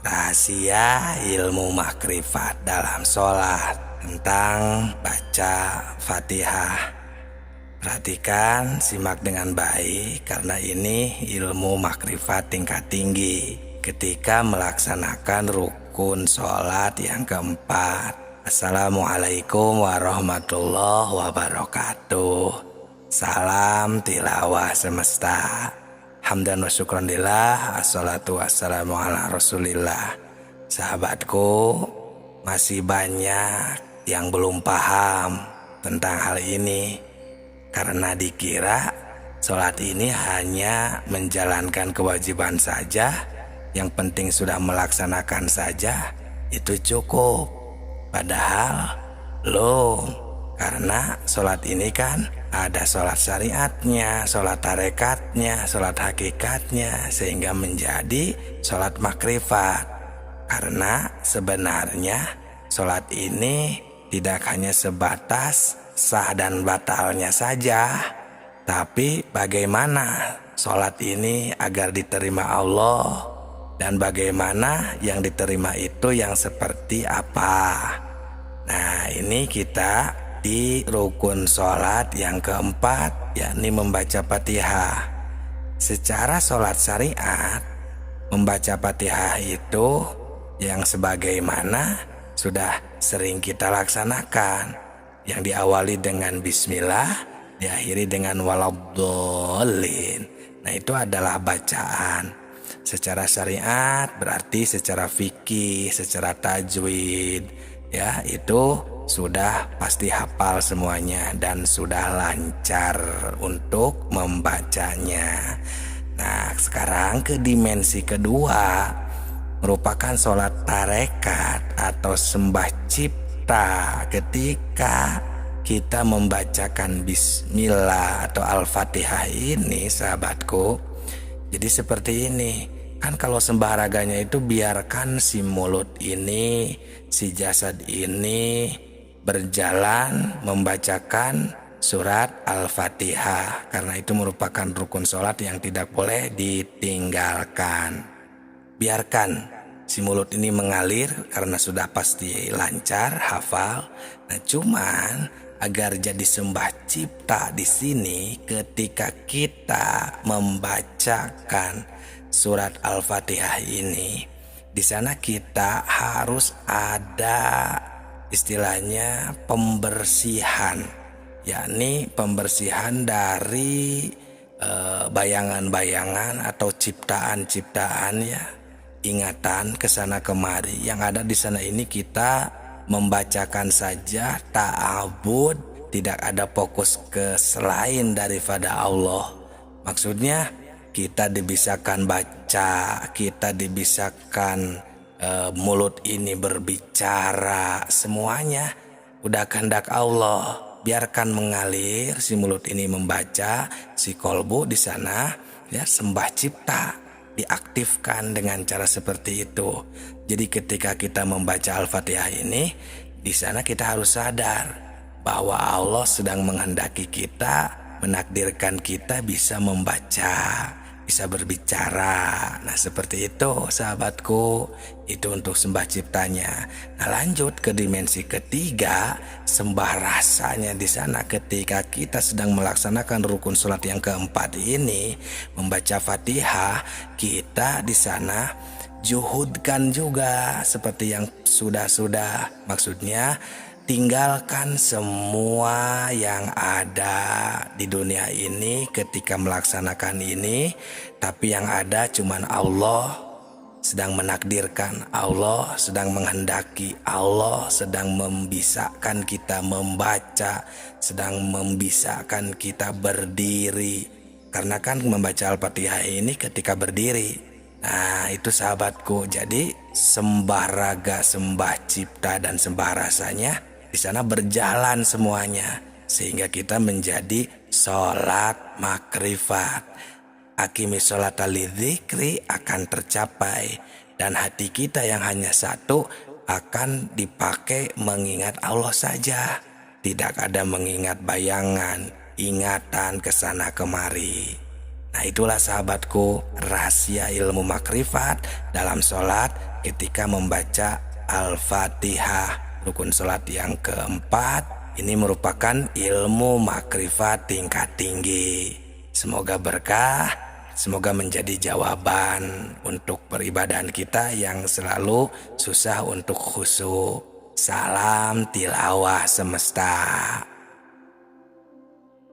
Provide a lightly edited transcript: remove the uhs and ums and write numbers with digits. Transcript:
Rahasia ilmu makrifat dalam sholat tentang baca Fatihah. Perhatikan, simak dengan baik karena ini ilmu makrifat tingkat tinggi ketika melaksanakan rukun sholat yang keempat. Assalamualaikum warahmatullahi wabarakatuh. Salam tilawah semesta. Hamdan wa syukran lillah, assalatu wassalamu ala rasulillah. Sahabatku, masih banyak yang belum paham tentang hal ini karena dikira sholat ini hanya menjalankan kewajiban saja, yang penting sudah melaksanakan saja itu cukup. Padahal belum, karena sholat ini kan ada sholat syariatnya, sholat tarekatnya, sholat hakikatnya, sehingga menjadi sholat makrifat. Karena sebenarnya sholat ini tidak hanya sebatas sah dan batalnya saja, tapi bagaimana sholat ini agar diterima Allah, dan bagaimana yang diterima itu yang seperti apa. Nah, ini kita di rukun sholat yang keempat, yakni membaca Fatihah. Secara sholat syariat, membaca Fatihah itu yang sebagaimana sudah sering kita laksanakan, yang diawali dengan bismillah, diakhiri dengan waladhdallin. Nah, itu adalah bacaan secara syariat, berarti secara fikih, secara tajwid, ya itu sudah pasti hafal semuanya dan sudah lancar untuk membacanya. Nah, sekarang ke dimensi kedua, merupakan sholat tarekat atau sembah cipta ketika kita membacakan bismillah atau al-fatihah ini, sahabatku. Jadi seperti ini, kan kalau sembah raganya itu biarkan si mulut ini, si jasad ini berjalan membacakan surat Al-Fatihah, karena itu merupakan rukun sholat yang tidak boleh ditinggalkan. Biarkan si mulut ini mengalir karena sudah pasti lancar, hafal. Nah, cuman agar jadi sembah cipta di sini, ketika kita membacakan surat Al-Fatihah ini, di sana kita harus ada istilahnya pembersihan, yakni pembersihan dari bayangan-bayangan atau ciptaan-ciptaan, ya, ingatan kesana kemari. Yang ada di sana ini kita membacakan saja ta'abud, tidak ada fokus ke selain daripada Allah. Maksudnya kita dibisakan baca, kita dibisakan mulut ini berbicara, semuanya udah kehendak Allah. Biarkan mengalir, si mulut ini membaca, si kolbu di sana ya sembah cipta diaktifkan dengan cara seperti itu. Jadi ketika kita membaca Al-Fatihah ini, di sana kita harus sadar bahwa Allah sedang menghendaki kita, menakdirkan kita bisa membaca, bisa berbicara. Nah, seperti itu sahabatku, itu untuk sembah ciptanya. Nah, lanjut ke dimensi ketiga, sembah rasanya di sana ketika kita sedang melaksanakan rukun sholat yang keempat ini, membaca Fatihah, kita di sana juhudkan juga seperti yang sudah-sudah. Maksudnya tinggalkan semua yang ada di dunia ini ketika melaksanakan ini, tapi yang ada cuman Allah sedang menakdirkan, Allah sedang menghendaki, Allah sedang membisakan kita membaca, sedang membisakan kita berdiri. Karena kan membaca Al-Fatihah ini ketika berdiri. Nah, itu sahabatku, jadi sembah raga, sembah cipta, dan sembah rasanya di sana berjalan semuanya, sehingga kita menjadi sholat makrifat. Aqimi sholata lidzikri akan tercapai, dan hati kita yang hanya satu akan dipakai mengingat Allah saja, tidak ada mengingat bayangan, ingatan kesana kemari. Nah, itulah sahabatku rahasia ilmu makrifat dalam sholat ketika membaca Al-Fatihah. Rukun sholat yang keempat ini merupakan ilmu makrifat tingkat tinggi. Semoga berkah, semoga menjadi jawaban untuk peribadahan kita yang selalu susah untuk khusyuk. Salam tilawah semesta.